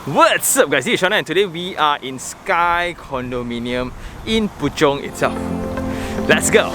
What's up guys, this is Shona and today we are in Sky Condominium in Puchong itself. Let's go!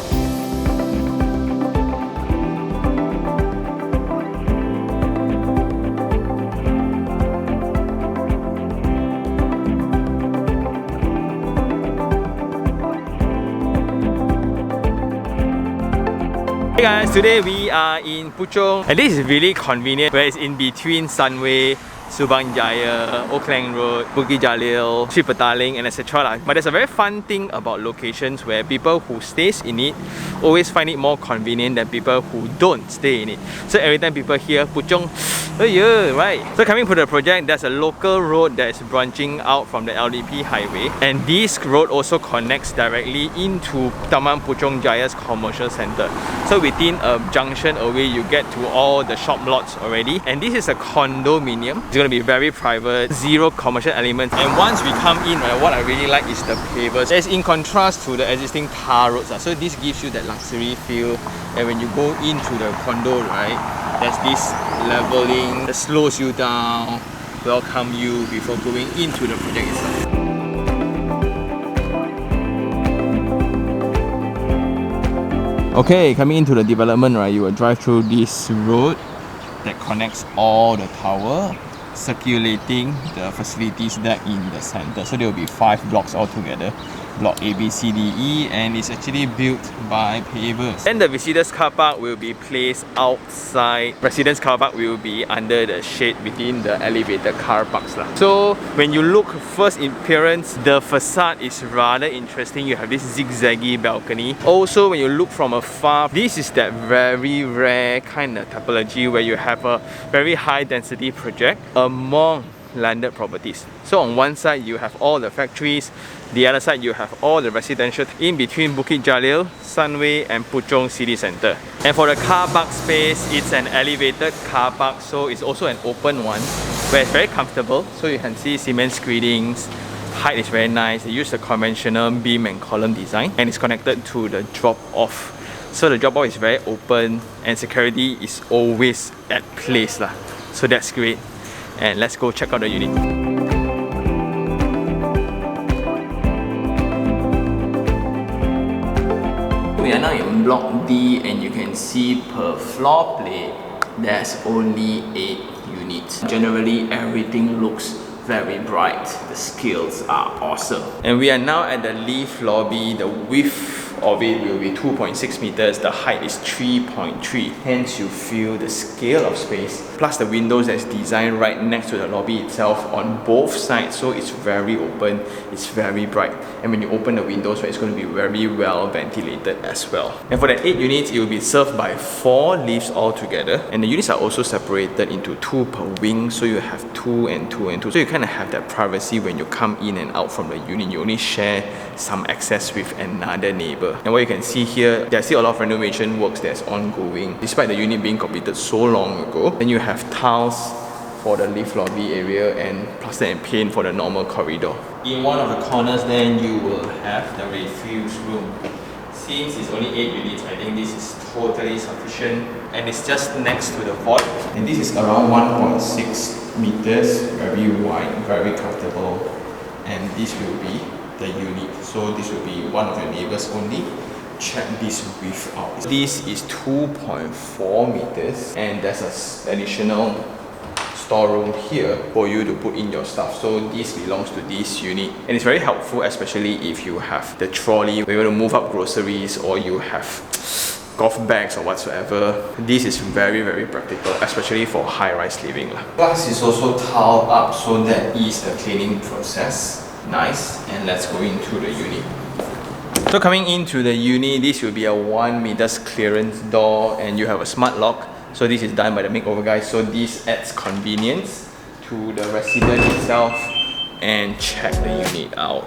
Hey guys, today we are in Puchong and this is really convenient where it's in between Sunway, Puchong Jaya, Klang Road, Bukit Jalil, Petaling and etc. But there's a very fun thing about locations where people who stays in it always find it more convenient than people who don't stay in it. So every time people hear Puchong, oh yeah, right. So coming to the project, there's a local road that is branching out from the LDP highway, and this road also connects directly into Taman Puchong Jaya's commercial center. So within a junction away, you get to all the shop lots already. And this is a condominium. It's going to be very private, zero commercial elements. And once we come in, right, what I really like is the pavers. It's in contrast to the existing tar roads. So this gives you that luxury feel. And when you go into the condo, right, there's this leveling that slows you down, welcome you before going into the project itself. Okay, coming into the development, right, you will drive through this road that connects all the tower, circulating the facilities deck in the center. So there will be 5 blocks altogether. Block A, B, C, D, E, and it's actually built by pavers. Then the visitors car park will be placed outside. Residents car park will be under the shade within the elevated car parks. So when you look first in appearance, the facade is rather interesting. You have this zigzaggy balcony. Also, when you look from afar, this is that very rare kind of typology where you have a very high density project among landed properties. So on one side you have all the factories, the other side you have all the residential in between Bukit Jalil, Sunway and Puchong City Centre. And for the car park space, it's an elevated car park, so it's also an open one where it's very comfortable. So you can see cement screenings, height is very nice. They use the conventional beam and column design and it's connected to the drop-off. So the drop-off is very open and security is always at place. So that's great. And let's go check out the unit. We are now in block D and you can see per floor plate there's only 8 units. Generally everything looks very bright. The scales are awesome. And we are now at the lift lobby. The width of it will be 2.6 meters. The height is 3.3. Hence you feel the scale of space. Plus the windows that's designed right next to the lobby itself on both sides. So it's very open. It's very bright. And when you open the windows, right, it's going to be very well ventilated as well. And for the 8 units, it will be served by 4 lifts altogether. And the units are also separated into 2 per wing. So you have 2 and 2 and 2. So you kind of have that privacy when you come in and out from the unit. You only share some access with another neighbor. And what you can see here, there's still a lot of renovation works that's ongoing. Despite the unit being completed so long ago, then you have tiles for the lift lobby area and plaster and paint for the normal corridor. In one of the corners then you will have the refuse room. Since it's only 8 units, I think this is totally sufficient and it's just next to the vault. And this is around 1.6 meters, very wide, very comfortable. And this will be the unit. So this will be one of your neighbors only. Check this width out. This is 2.4 meters and there's an additional storeroom here for you to put in your stuff. So this belongs to this unit and it's very helpful, especially if you have the trolley where you want to move up groceries or you have golf bags or whatsoever. This is very, very practical, especially for high-rise living. Plus it's also tiled up, so that is the cleaning process. Nice. And let's go into the unit. So coming into the unit, this will be a 1 meters clearance door and you have a smart lock. So this is done by the makeover guys. So this adds convenience to the resident itself. And check the unit out.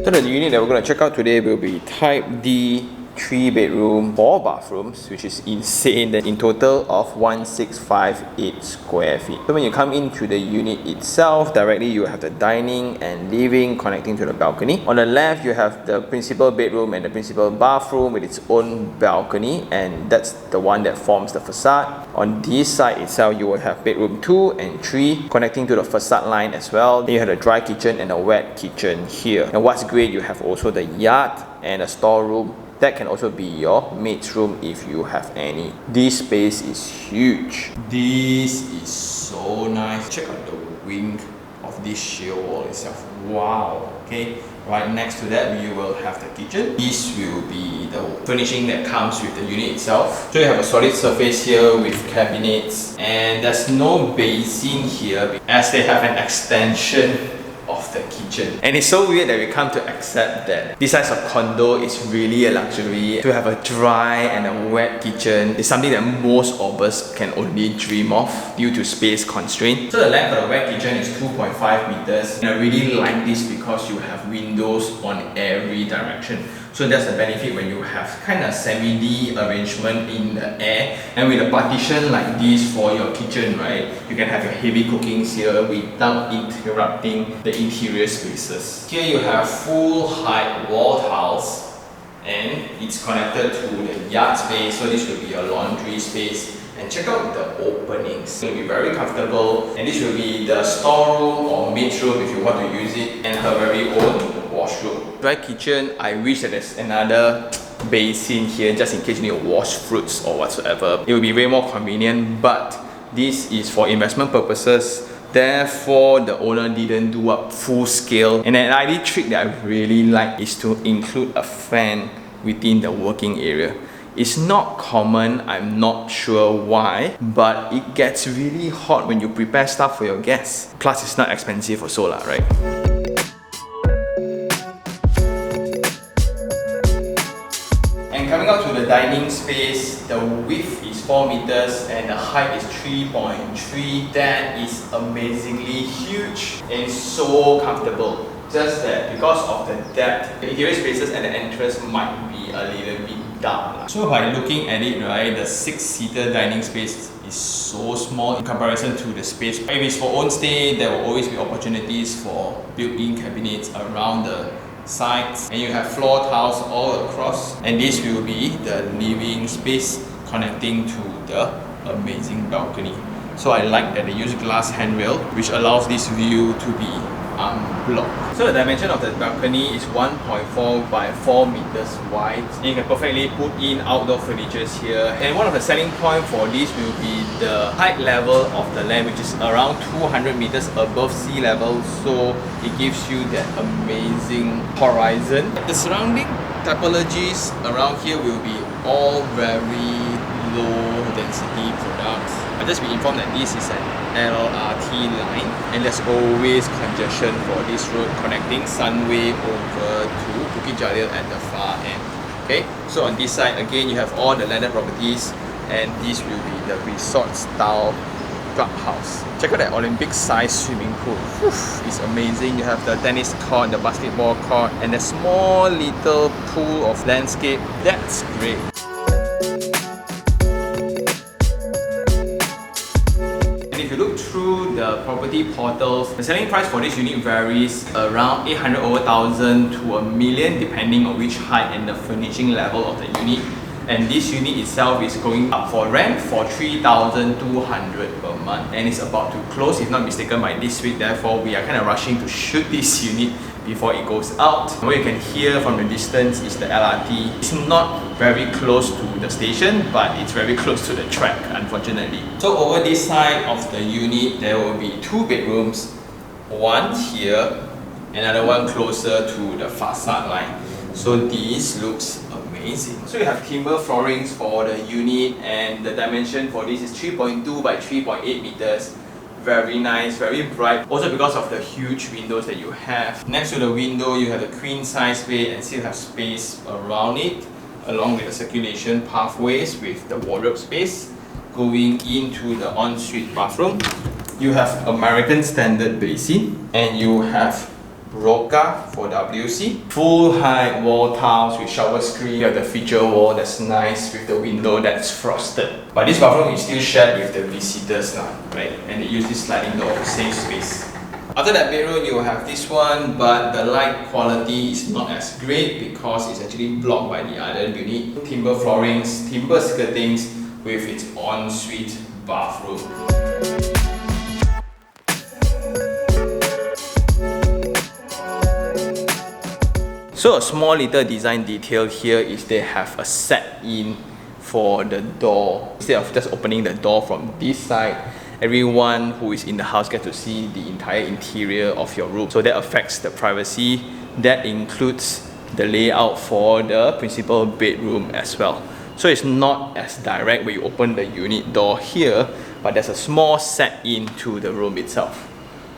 So the unit that we're going to check out today will be Type D 3 bedroom, 4 bathrooms, which is insane. In total of 1658 square feet. So when you come into the unit itself, directly you have the dining and living connecting to the balcony. On the left, you have the principal bedroom and the principal bathroom with its own balcony, and that's the one that forms the facade. On this side itself, you will have bedroom 2 and 3 connecting to the facade line as well. Then you have a dry kitchen and a wet kitchen here. And what's great, you have also the yard and a storeroom. That can also be your maid's room if you have any. This space is huge. This is so nice. Check out the wing of this sheer wall itself. Wow. Okay. Right next to that, you will have the kitchen. This will be the furnishing that comes with the unit itself. So you have a solid surface here with cabinets, and there's no basin here as they have an extension of the kitchen. And it's so weird that we come to accept that this size of condo is really a luxury. To have a dry and a wet kitchen is something that most of us can only dream of due to space constraint. So the length of the wet kitchen is 2.5 meters, and I really like this because you have windows on every direction. So that's the benefit when you have kind of semi-D arrangement in the air, and with a partition like this for your kitchen, right, you can have your heavy cookings here without interrupting the interior spaces. Here you have full height wall tiles, and it's connected to the yard space, so this will be your laundry space. And check out the openings. It will be very comfortable, and this will be the storeroom or maid's room if you want to use it, and her very own washroom. Dry kitchen, I wish that there's another basin here just in case you need to wash fruits or whatsoever. It will be way more convenient, but this is for investment purposes. Therefore, the owner didn't do up full scale. And an idea trick that I really like is to include a fan within the working area. It's not common, I'm not sure why, but it gets really hot when you prepare stuff for your guests. Plus, it's not expensive also lah, right? And coming out to the dining space, the width is 4 meters and the height is 3.3. That is amazingly huge and so comfortable. Just that because of the depth, the interior spaces and the entrance might be a little bit dark. So by looking at it, right, the 6-seater dining space is so small in comparison to the space. If it's for own stay, there will always be opportunities for built-in cabinets around the sides, and you have floor tiles all across, and this will be the living space connecting to the amazing balcony. So I like that they use glass handrail, which allows this view to be unblocked. So the dimension of the balcony is 1.4 by 4 meters wide. And you can perfectly put in outdoor furniture here. And one of the selling points for this will be the height level of the land, which is around 200 meters above sea level. So it gives you that amazing horizon. The surrounding typologies around here will be all very low density products. I'll just be informed that this is an LRT line, and there's always congestion for this road connecting Sunway over to Bukit Jalil at the far end. Okay, so on this side again you have all the landed properties, and this will be the resort style clubhouse. Check out that Olympic size swimming pool. It's amazing. You have the tennis court, the basketball court, and a small little pool of landscape. That's great. Through the property portals, the selling price for this unit varies around 800 over 1,000 to $1 million depending on which height and the furnishing level of the unit. And this unit itself is going up for rent for 3,200 per month, and it's about to close if not mistaken by this week. Therefore, we are kind of rushing to shoot this unit before it goes out. What you can hear from the distance is the LRT. It's not very close to the station, but it's very close to the track, unfortunately. So over this side of the unit, there will be 2 bedrooms, one here, another one closer to the facade line. So this looks amazing. So you have timber floorings for the unit, and the dimension for this is 3.2 by 3.8 meters. Very nice, very bright. Also because of the huge windows that you have. Next to the window, you have the queen size bed and still have space around it, along with the circulation pathways with the wardrobe space. Going into the ensuite bathroom, you have American standard basin, and you have Roca for WC. Full height wall tiles with shower screen. You have the feature wall that's nice with the window that's frosted. But this bathroom is still shared with the visitors now, right? And they use this sliding door to save space. After that bedroom, you will have this one, but the light quality is not as great because it's actually blocked by the other unit. Timber floorings, timber skirtings with its ensuite bathroom. So a small little design detail here is they have a set-in for the door. Instead of just opening the door from this side, everyone who is in the house gets to see the entire interior of your room. So that affects the privacy. That includes the layout for the principal bedroom as well. So it's not as direct when you open the unit door here, but there's a small set-in to the room itself.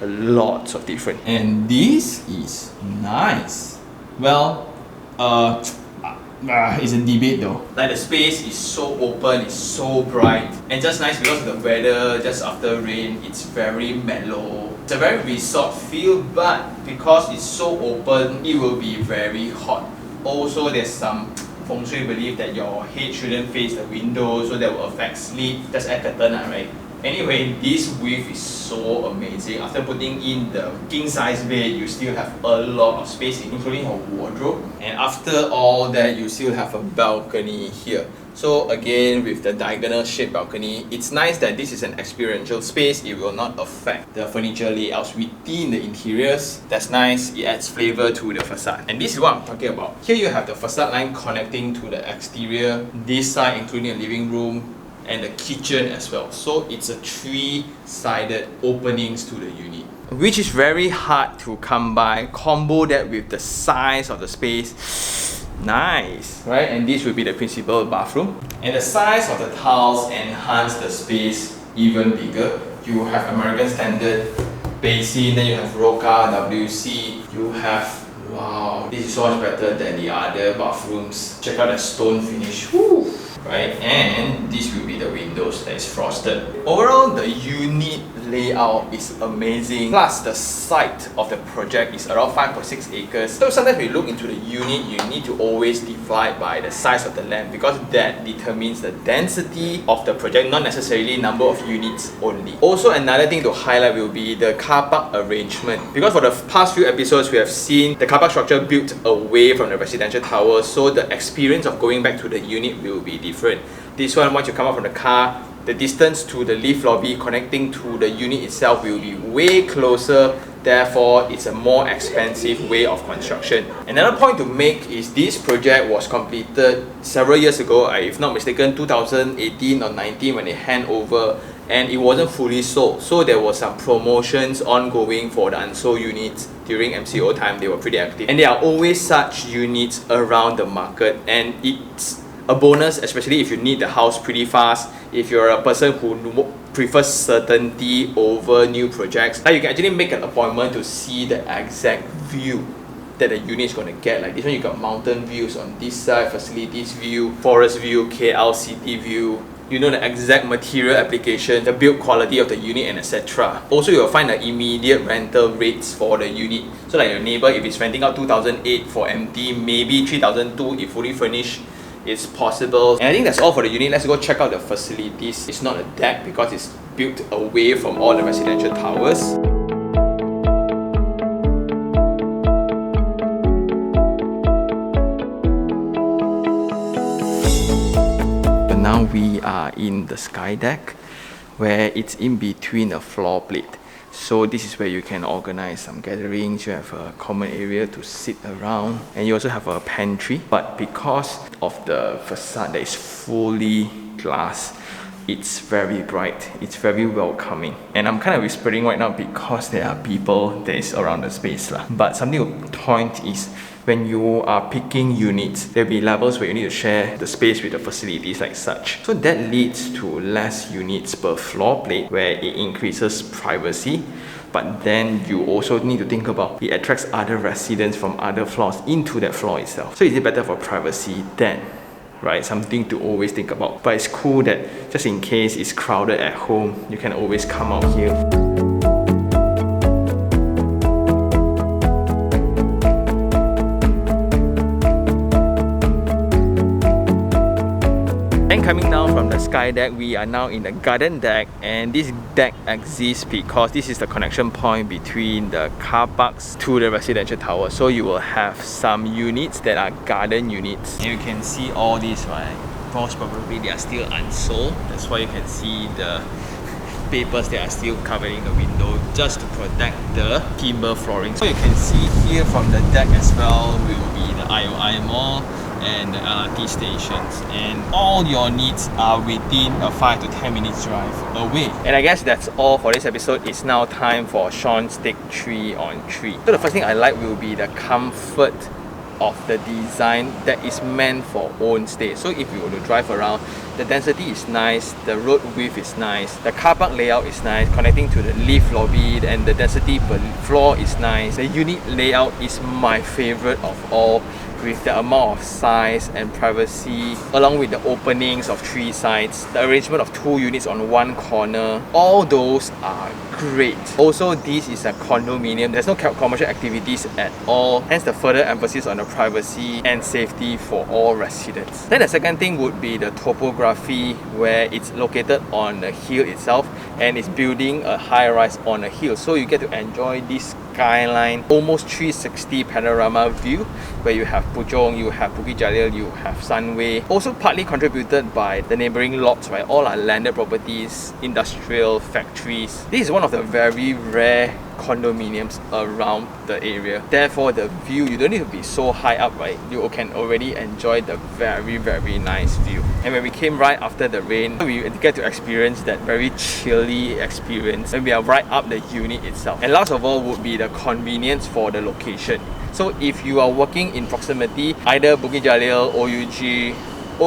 Lots of different. And this is nice. Well, it's a debate though. Like the space is so open, it's so bright, and just nice because of the weather. Just after rain, it's very mellow. It's a very resort feel, but because it's so open, it will be very hot. Also, there's some feng shui belief that your head shouldn't face the window, so that will affect sleep. Just add curtain, right? Anyway, this width is so amazing. After putting in the king size bed, you still have a lot of space, including a wardrobe. And after all that, you still have a balcony here. So again, with the diagonal shaped balcony, it's nice that this is an experiential space. It will not affect the furniture layouts within the interiors. That's nice. It adds flavor to the facade. And this is what I'm talking about. Here you have the facade line connecting to the exterior. This side including a living room and the kitchen as well. So it's a three-sided openings to the unit, which is very hard to come by. Combo that with the size of the space. Nice, right? And this will be the principal bathroom. And the size of the tiles enhance the space even bigger. You have American Standard basin, then you have Roca, WC. You have, wow, this is so much better than the other bathrooms. Check out the stone finish. Woo! Right, and this will be the windows that is frosted. Overall, the unit layout is amazing. Plus, the site of the project is around 5.6 acres. So sometimes when you look into the unit, you need to always divide by the size of the land because that determines the density of the project, not necessarily number of units only. Also, another thing to highlight will be the car park arrangement. Because for the past few episodes, we have seen the car park structure built away from the residential tower, so the experience of going back to the unit will be different. This one, once you come out from the car, the distance to the lift lobby connecting to the unit itself will be way closer. Therefore, it's a more expensive way of construction. Another point to make is this project was completed several years ago, if not mistaken, 2018 or 19 when they hand over, and it wasn't fully sold. So there were some promotions ongoing for the unsold units during MCO time. They were pretty active. And there are always such units around the market, and it's a bonus, especially if you need the house pretty fast, if you're a person who prefers certainty over new projects. Like you can actually make an appointment to see the exact view that the unit is going to get. Like this one, you got mountain views on this side, facilities view, forest view, KL city view. You know the exact material application, the build quality of the unit, and etc. Also, you'll find the immediate rental rates for the unit. So like your neighbor, if it's renting out 2008 for empty, maybe 3002 if fully furnished, it's possible. And I think that's all for the unit. Let's go check out the facilities. It's not a deck because it's built away from all the residential towers. But now we are in the sky deck, where it's in between a floor plate. So this is where you can organize some gatherings. You have a common area to sit around, and you also have a pantry. But because of the facade that is fully glass, it's very bright, it's very welcoming. And I'm kind of whispering right now because there are people that is around the space lah. But something to point is, when you are picking units, there'll be levels where you need to share the space with the facilities like such. So that leads to less units per floor plate, where it increases privacy. But then you also need to think about it attracts other residents from other floors into that floor itself. So is it better for privacy then? Right, something to always think about. But it's cool that just in case it's crowded at home, you can always come out here. And coming down from the sky deck, we are now in the garden deck, and this deck exists because this is the connection point between the car parks to the residential tower. So you will have some units that are garden units. And you can see all these, right? Most probably they are still unsold. That's why you can see the papers that are still covering the window just to protect the timber flooring. So you can see here from the deck as well will be the IOI mall and the LRT stations, and all your needs are within a 5 to 10 minutes drive away. And I guess that's all for this episode. It's now time for Sean's take 3 on 3. So the first thing I like will be the comfort of the design that is meant for own stay. So if you were to drive around, the density is nice, the road width is nice, the car park layout is nice, connecting to the lift lobby, and the density per floor is nice. The unit layout is my favorite of all, with the amount of size and privacy, along with the openings of 3 sides, the arrangement of 2 units on 1 corner. All those are great. Also, this is a condominium. There's no commercial activities at all, hence the further emphasis on the privacy and safety for all residents. Then the second thing would be the topography, where it's located on the hill itself and it's building a high-rise on a hill. So you get to enjoy this skyline, almost 360 panorama view, where you have Puchong, you have Bukit Jalil, you have Sunway. Also partly contributed by the neighboring lots, right? All are landed properties, industrial, factories. This is one of the very rare condominiums around the area. Therefore, the view, you don't need to be so high up, right? You can already enjoy the very, very nice view. And when we came right after the rain, we get to experience that very chilly experience when we are right up the unit itself. And last of all would be the convenience for the location. So if you are working in proximity, either Bukit Jalil, OUG,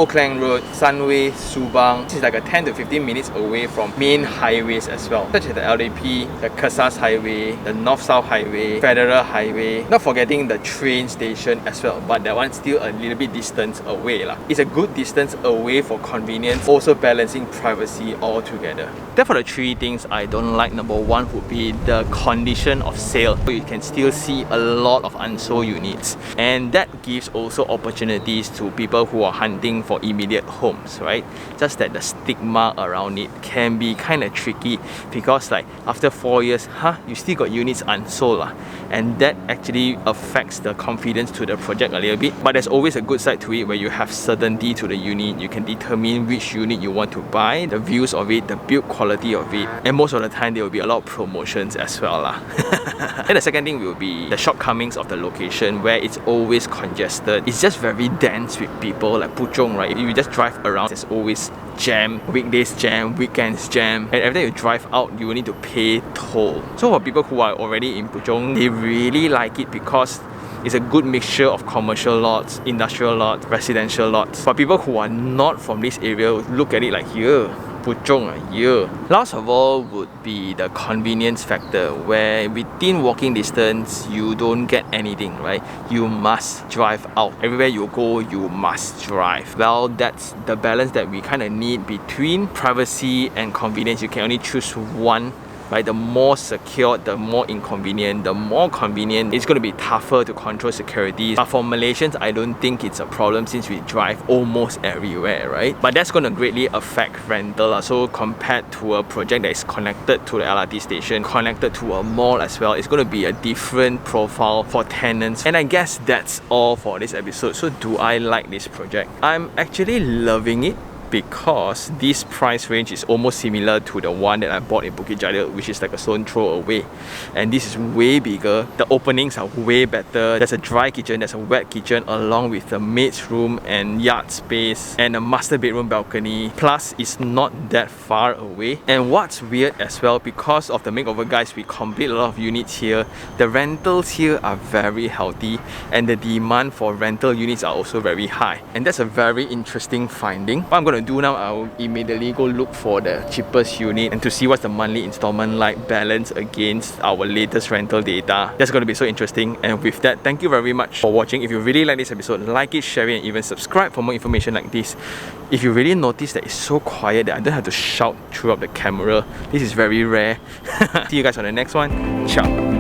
Klang Road, Sunway, Subang, this is like a 10 to 15 minutes away from main highways as well, such as the LDP, the Kesas Highway, the North-South Highway, Federal Highway, not forgetting the train station as well, but that one's still a little bit distance away lah. It's a good distance away for convenience, also balancing privacy all together. Therefore, the 3 things I don't like, number 1 would be the condition of sale. You can still see a lot of unsold units, and that gives also opportunities to people who are hunting for immediate homes, right? Just that the stigma around it can be kind of tricky, because like after 4 years, you still got units unsold and that actually affects the confidence to the project a little bit. But there's always a good side to it, where you have certainty to the unit. You can determine which unit you want to buy, the views of it, the build quality of it, and most of the time there will be a lot of promotions as well And the second thing will be the shortcomings of the location, where it's always congested. It's just very dense with people, like Puchong, right? If you just drive around, there's always jam, weekdays jam, weekends jam, and every time you drive out, you will need to pay toll. So for people who are already in Puchong, they really like it because it's a good mixture of commercial lots, industrial lots, residential lots. For people who are not from this area, look at it like here. Puchong, yeah. Last of all would be the convenience factor, where within walking distance you don't get anything, right? You must drive out. Everywhere you go, you must drive. Well, that's the balance that we kind of need between privacy and convenience. You can only choose one, right? The more secure, the more inconvenient. The more convenient, it's going to be tougher to control security. But for Malaysians, I don't think it's a problem, since we drive almost everywhere, right? But that's going to greatly affect rental. So compared to a project that is connected to the LRT station, connected to a mall as well, it's going to be a different profile for tenants. And I guess that's all for this episode. So do I like this project? I'm actually loving it, because this price range is almost similar to the one that I bought in Bukit Jalil, which is like a stone throw away. And this is way bigger. The openings are way better. There's a dry kitchen, there's a wet kitchen, along with the maid's room and yard space and a master bedroom balcony. Plus, it's not that far away. And what's weird as well, because of the makeover guys, we complete a lot of units here. The rentals here are very healthy, and the demand for rental units are also very high. And that's a very interesting finding. What I'm going to do now, I'll immediately go look for the cheapest unit and to see what's the monthly installment like, balanced against our latest rental data. That's going to be so interesting. And with that, thank you very much for watching. If you really like this episode, like it, share it, and even subscribe for more information like this. If you really notice that it's so quiet that I don't have to shout throughout the camera, this is very rare. See you guys on the next one. Ciao.